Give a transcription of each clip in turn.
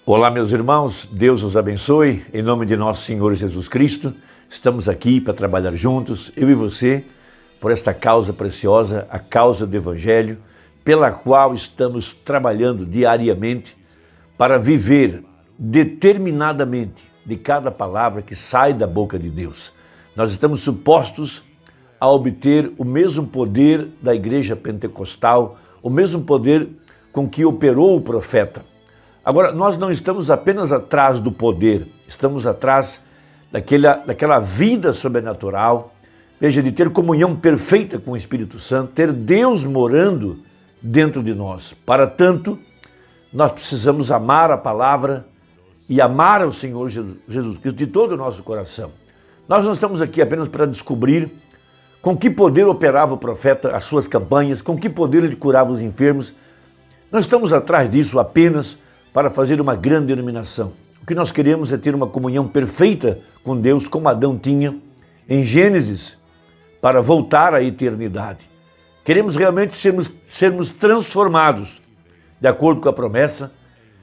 Olá, meus irmãos, Deus os abençoe, em nome de nosso Senhor Jesus Cristo. Estamos aqui para trabalhar juntos, eu e você, por esta causa preciosa, a causa do Evangelho, pela qual estamos trabalhando diariamente para viver determinadamente de cada palavra que sai da boca de Deus. Nós estamos supostos a obter o mesmo poder da igreja pentecostal, o mesmo poder com que operou o profeta. Agora, nós não estamos apenas atrás do poder, estamos atrás daquela vida sobrenatural, veja, de ter comunhão perfeita com o Espírito Santo, ter Deus morando dentro de nós. Para tanto, nós precisamos amar a palavra e amar o Senhor Jesus Cristo de todo o nosso coração. Nós não estamos aqui apenas para descobrir com que poder operava o profeta as suas campanhas, com que poder ele curava os enfermos. Não estamos atrás disso apenas para fazer uma grande denominação. O que nós queremos é ter uma comunhão perfeita com Deus, como Adão tinha em Gênesis, para voltar à eternidade. Queremos realmente sermos transformados, de acordo com a promessa,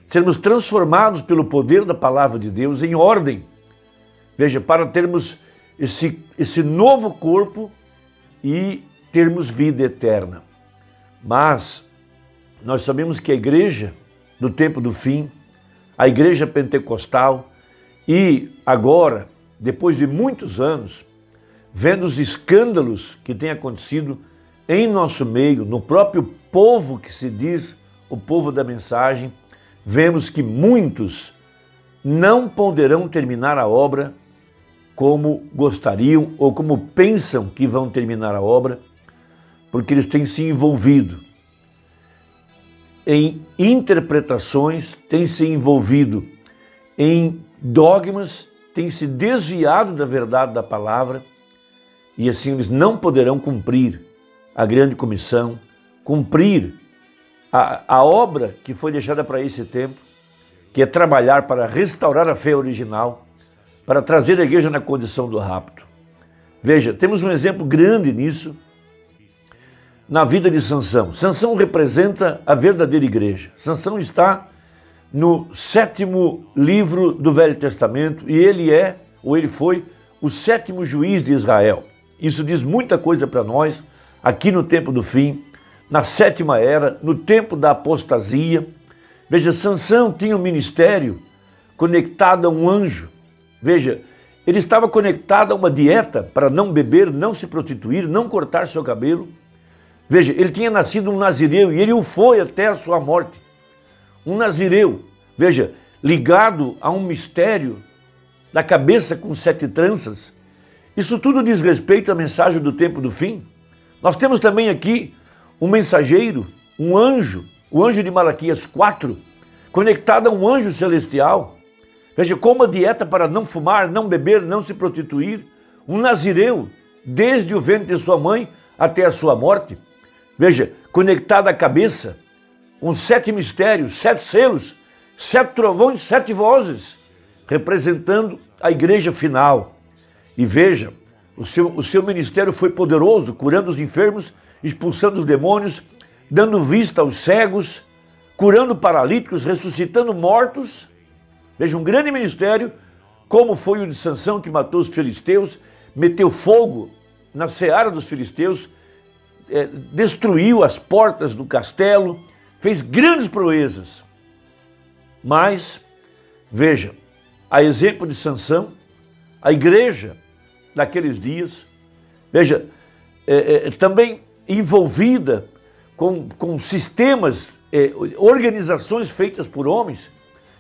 sermos transformados pelo poder da palavra de Deus em ordem. Veja, para termos esse novo corpo e termos vida eterna. Mas nós sabemos que a igreja do tempo do fim, a igreja pentecostal, e agora, depois de muitos anos, vendo os escândalos que têm acontecido em nosso meio, no próprio povo que se diz o povo da mensagem, vemos que muitos não poderão terminar a obra como gostariam ou como pensam que vão terminar a obra, porque eles têm se envolvido em interpretações, têm se envolvido em dogmas, têm se desviado da verdade da palavra e assim eles não poderão cumprir a grande comissão, cumprir a obra que foi deixada para esse tempo, que é trabalhar para restaurar a fé original, para trazer a igreja na condição do rapto. Veja, temos um exemplo grande nisso, na vida de Sansão. Sansão representa a verdadeira igreja. Sansão está no 7º livro do Velho Testamento e ele foi o 7º juiz de Israel. Isso diz muita coisa para nós, aqui no tempo do fim, na 7ª era, no tempo da apostasia. Veja, Sansão tinha um ministério conectado a um anjo. Veja, ele estava conectado a uma dieta para não beber, não se prostituir, não cortar seu cabelo. Veja, ele tinha nascido um nazireu e ele o foi até a sua morte. Um nazireu, veja, ligado a um mistério da cabeça com 7 tranças. Isso tudo diz respeito à mensagem do tempo do fim. Nós temos também aqui um mensageiro, um anjo, o anjo de Malaquias 4, conectado a um anjo celestial. Veja, como a dieta para não fumar, não beber, não se prostituir. Um nazireu, desde o ventre de sua mãe até a sua morte. Veja, conectado à cabeça, uns 7 mistérios, 7 selos, 7 trovões, 7 vozes, representando a igreja final. E veja, o seu ministério foi poderoso, curando os enfermos, expulsando os demônios, dando vista aos cegos, curando paralíticos, ressuscitando mortos. Veja, um grande ministério, como foi o de Sansão, que matou os filisteus, meteu fogo na seara dos filisteus, destruiu as portas do castelo, fez grandes proezas. Mas, veja, a exemplo de Sansão, a igreja daqueles dias, veja, também envolvida com sistemas, organizações feitas por homens,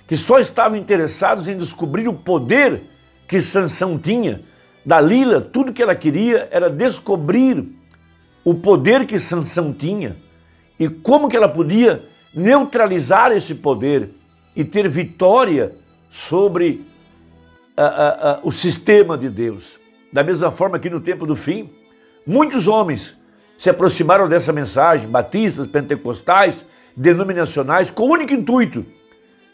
que só estavam interessados em descobrir o poder que Sansão tinha. Dalila, tudo que ela queria era descobrir o poder que Sansão tinha e como que ela podia neutralizar esse poder e ter vitória sobre o sistema de Deus. Da mesma forma que no tempo do fim, muitos homens se aproximaram dessa mensagem, batistas, pentecostais, denominacionais, com o único intuito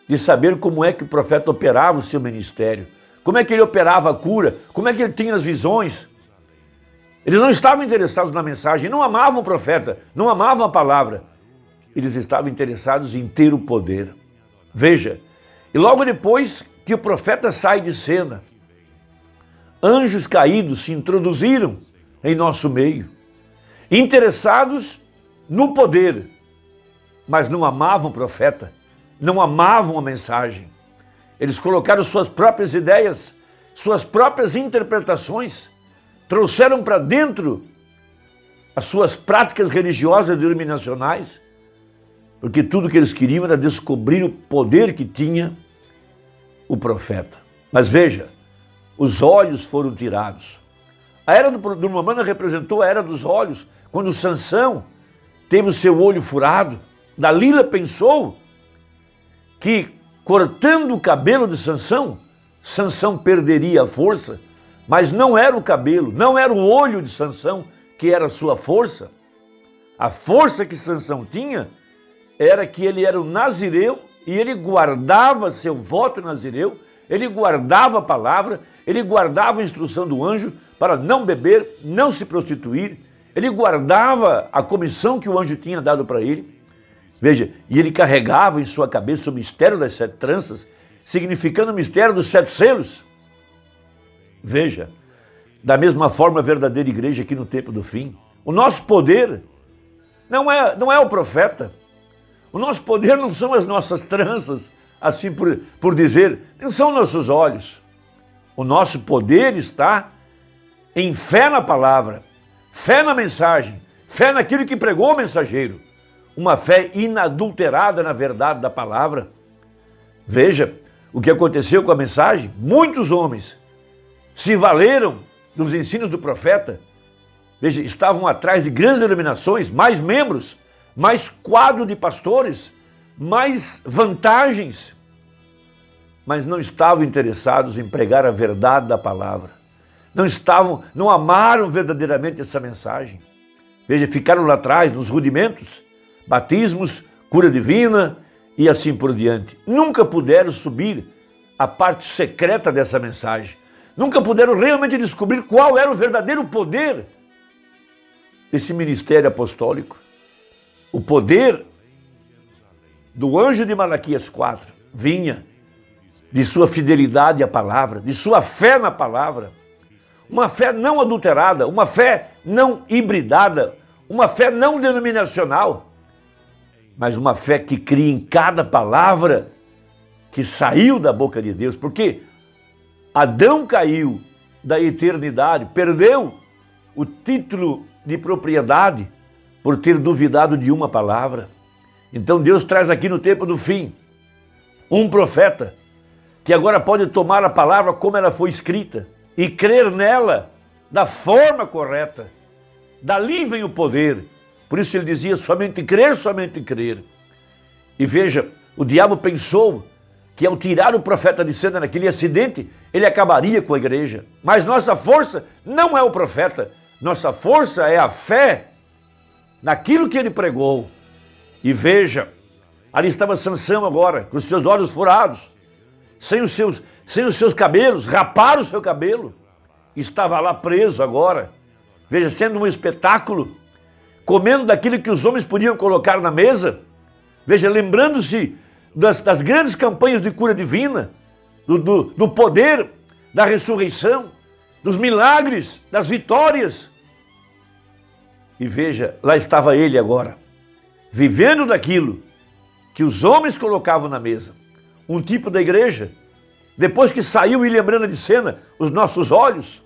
de saber como é que o profeta operava o seu ministério, como é que ele operava a cura, como é que ele tinha as visões. Eles não estavam interessados na mensagem, não amavam o profeta, não amavam a palavra. Eles estavam interessados em ter o poder. Veja, E logo depois que o profeta sai de cena, anjos caídos se introduziram em nosso meio, interessados no poder, mas não amavam o profeta, não amavam a mensagem. Eles colocaram suas próprias ideias, suas próprias interpretações, trouxeram para dentro as suas práticas religiosas denominacionais, porque tudo que eles queriam era descobrir o poder que tinha o profeta. Mas veja, os olhos foram tirados. A era do Romano representou a era dos olhos, quando Sansão teve o seu olho furado. Dalila pensou que cortando o cabelo de Sansão, Sansão perderia a força, mas não era o cabelo, não era o olho de Sansão que era a sua força. A força que Sansão tinha era que ele era um nazireu e ele guardava seu voto nazireu, ele guardava a palavra, ele guardava a instrução do anjo para não beber, não se prostituir, ele guardava a comissão que o anjo tinha dado para ele. Veja, e ele carregava em sua cabeça o mistério das 7 tranças, significando o mistério dos 7 selos. Veja, da mesma forma a verdadeira igreja aqui no tempo do fim. O nosso poder não é o profeta. O nosso poder não são as nossas tranças, assim por dizer, não são nossos olhos. O nosso poder está em fé na palavra, fé na mensagem, fé naquilo que pregou o mensageiro. Uma fé inadulterada na verdade da palavra. Veja o que aconteceu com a mensagem. Muitos homens se valeram dos ensinos do profeta. Veja, estavam atrás de grandes denominações, mais membros, mais quadro de pastores, mais vantagens, mas não estavam interessados em pregar a verdade da palavra. Não amaram verdadeiramente essa mensagem. Veja, ficaram lá atrás, nos rudimentos, batismos, cura divina e assim por diante. Nunca puderam subir a parte secreta dessa mensagem. Nunca puderam realmente descobrir qual era o verdadeiro poder desse ministério apostólico. O poder do anjo de Malaquias 4 vinha de sua fidelidade à palavra, de sua fé na palavra. Uma fé não adulterada, uma fé não hibridada, uma fé não denominacional, mas uma fé que cria em cada palavra que saiu da boca de Deus. Porque Adão caiu da eternidade, perdeu o título de propriedade por ter duvidado de uma palavra. Então Deus traz aqui no tempo do fim um profeta que agora pode tomar a palavra como ela foi escrita e crer nela da forma correta. Dali vem o poder. Por isso ele dizia, somente crer, somente crer. E veja, o diabo pensou que ao tirar o profeta de cena naquele acidente, ele acabaria com a igreja. Mas nossa força não é o profeta. Nossa força é a fé naquilo que ele pregou. E veja, ali estava Sansão agora, com os seus olhos furados, sem os seus cabelos, raparam o seu cabelo. Estava lá preso agora. Veja, sendo um espetáculo, comendo daquilo que os homens podiam colocar na mesa. Veja, lembrando-se das grandes campanhas de cura divina, do poder da ressurreição, dos milagres, das vitórias. E veja, lá estava ele agora, vivendo daquilo que os homens colocavam na mesa. Um tipo da igreja, depois que saiu William Branham de cena, os nossos olhos,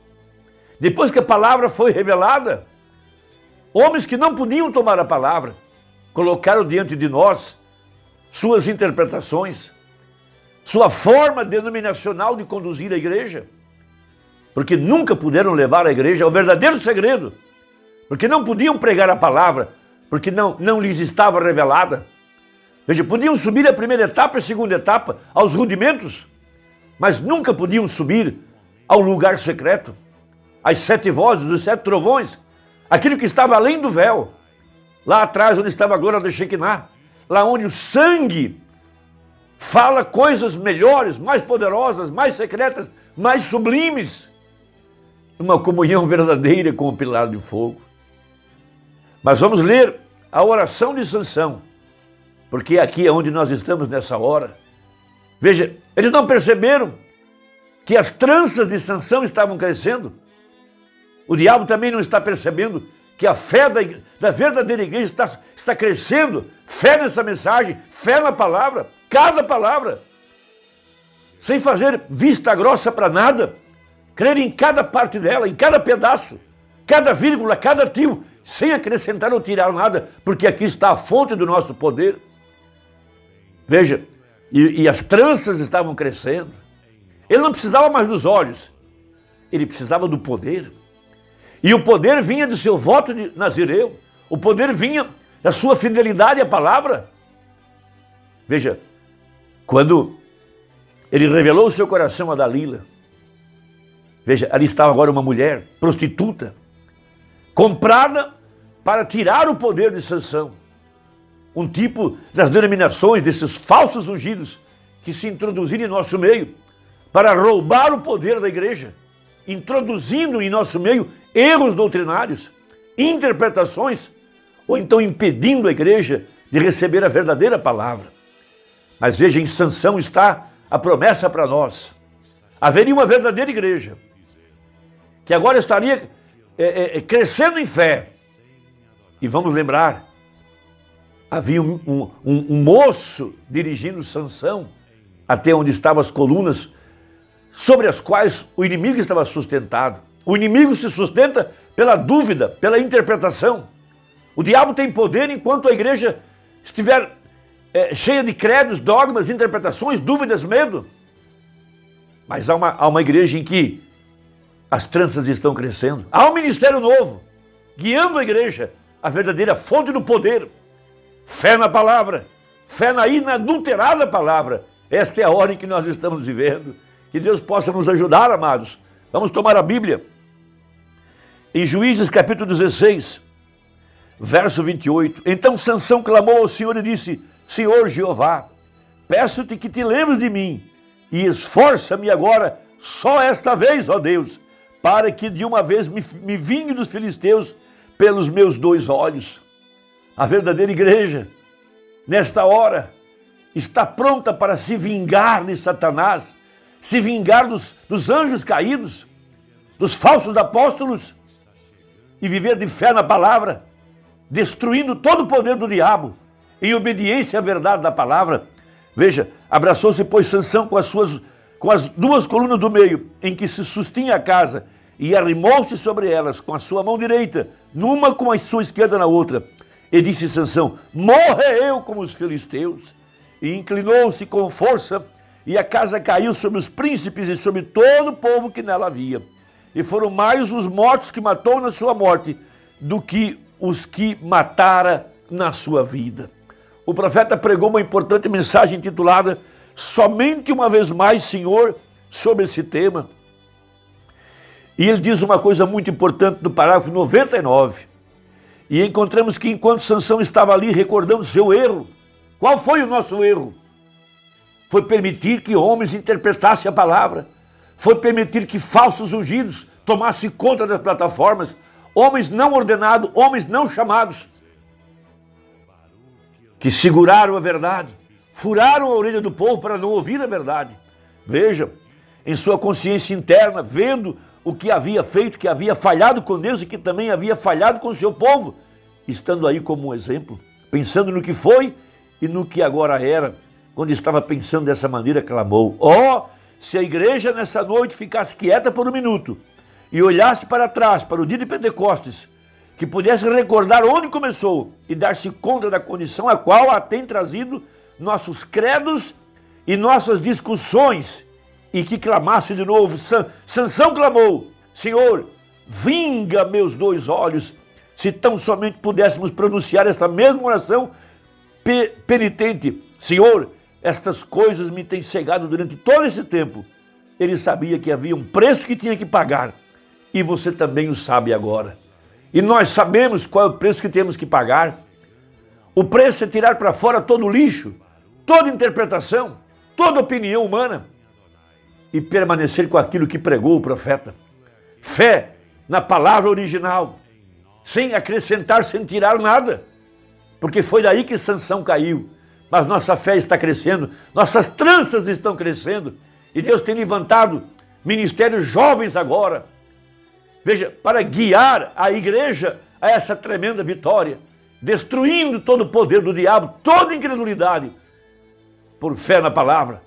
depois que a palavra foi revelada, homens que não podiam tomar a palavra, colocaram diante de nós suas interpretações, sua forma denominacional de conduzir a igreja, porque nunca puderam levar a igreja ao verdadeiro segredo, porque não podiam pregar a palavra, porque não lhes estava revelada. Veja, podiam subir a primeira etapa e a segunda etapa, aos rudimentos, mas nunca podiam subir ao lugar secreto, às 7 vozes, os 7 trovões, aquilo que estava além do véu, lá atrás onde estava a glória do Shekinah, lá onde o sangue fala coisas melhores, mais poderosas, mais secretas, mais sublimes, uma comunhão verdadeira com o pilar de fogo. Mas vamos ler a oração de Sansão, porque aqui é onde nós estamos nessa hora. Veja, eles não perceberam que as tranças de Sansão estavam crescendo. O diabo também não está percebendo que a fé da verdadeira igreja está crescendo. Fé nessa mensagem, fé na palavra, cada palavra. Sem fazer vista grossa para nada. Crer em cada parte dela, em cada pedaço, cada vírgula, cada tio, sem acrescentar ou tirar nada, porque aqui está a fonte do nosso poder. Veja, e as tranças estavam crescendo. Ele não precisava mais dos olhos, ele precisava do poder. E o poder vinha do seu voto de Nazireu, o poder vinha da sua fidelidade à palavra. Veja, quando ele revelou o seu coração a Dalila, veja, ali estava agora uma mulher prostituta, comprada para tirar o poder de Sansão. Um tipo das denominações, desses falsos ungidos que se introduziram em nosso meio para roubar o poder da igreja, introduzindo em nosso meio erros doutrinários, interpretações, ou então impedindo a igreja de receber a verdadeira palavra. Mas veja, em Sansão está a promessa para nós. Haveria uma verdadeira igreja, que agora estaria crescendo em fé. E vamos lembrar, havia um moço dirigindo Sansão até onde estavam as colunas sobre as quais o inimigo estava sustentado. O inimigo se sustenta pela dúvida, pela interpretação. O diabo tem poder enquanto a igreja estiver cheia de credos, dogmas, interpretações, dúvidas, medo. Mas há uma igreja em que as tranças estão crescendo. Há um ministério novo, guiando a igreja, a verdadeira fonte do poder. Fé na palavra, fé na inadulterada palavra. Esta é a hora em que nós estamos vivendo. Que Deus possa nos ajudar, amados. Vamos tomar a Bíblia. Em Juízes capítulo 16, verso 28. Então Sansão clamou ao Senhor e disse: Senhor Jeová, peço-te que te lembres de mim e esforça-me agora só esta vez, ó Deus, para que de uma vez me vingue dos filisteus pelos meus 2 olhos. A verdadeira igreja, nesta hora, está pronta para se vingar de Satanás, se vingar dos anjos caídos, dos falsos apóstolos, e viver de fé na palavra, destruindo todo o poder do diabo, em obediência à verdade da palavra. Veja, abraçou-se, pois, Sansão com as 2 colunas do meio, em que se sustinha a casa, e arrimou-se sobre elas com a sua mão direita, numa com a sua esquerda na outra. E disse Sansão: morre eu como os filisteus. E inclinou-se com força, e a casa caiu sobre os príncipes e sobre todo o povo que nela havia. E foram mais os mortos que matou na sua morte, do que os que matara na sua vida. O profeta pregou uma importante mensagem intitulada Somente uma vez mais, Senhor, sobre esse tema. E ele diz uma coisa muito importante no parágrafo 99. E encontramos que enquanto Sansão estava ali recordando seu erro, qual foi o nosso erro? Foi permitir que homens interpretassem a palavra. Foi permitir que falsos ungidos tomassem conta das plataformas. Homens não ordenados, homens não chamados, que seguraram a verdade, furaram a orelha do povo para não ouvir a verdade. Veja, em sua consciência interna, vendo o que havia feito, que havia falhado com Deus e que também havia falhado com o seu povo, estando aí como um exemplo, pensando no que foi e no que agora era. Quando estava pensando dessa maneira, clamou: ó, se a igreja nessa noite ficasse quieta por um minuto e olhasse para trás, para o dia de Pentecostes, que pudesse recordar onde começou e dar-se conta da condição a qual a tem trazido nossos credos e nossas discussões, e que clamasse de novo. Sansão clamou: Senhor, vinga meus 2 olhos. Se tão somente pudéssemos pronunciar esta mesma oração penitente: Senhor, estas coisas me têm cegado durante todo esse tempo. Ele sabia que havia um preço que tinha que pagar, e você também o sabe agora. E nós sabemos qual é o preço que temos que pagar. O preço é tirar para fora todo o lixo, toda interpretação, toda opinião humana, e permanecer com aquilo que pregou o profeta. Fé na palavra original, sem acrescentar, sem tirar nada. Porque foi daí que Sansão caiu. mas nossa fé está crescendo, nossas tranças estão crescendo, e Deus tem levantado ministérios jovens agora, veja, para guiar a igreja a essa tremenda vitória, destruindo todo o poder do diabo, toda incredulidade, por fé na palavra.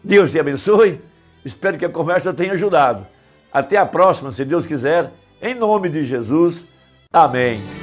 Deus te abençoe, espero que a conversa tenha ajudado. Até a próxima, se Deus quiser, em nome de Jesus. Amém.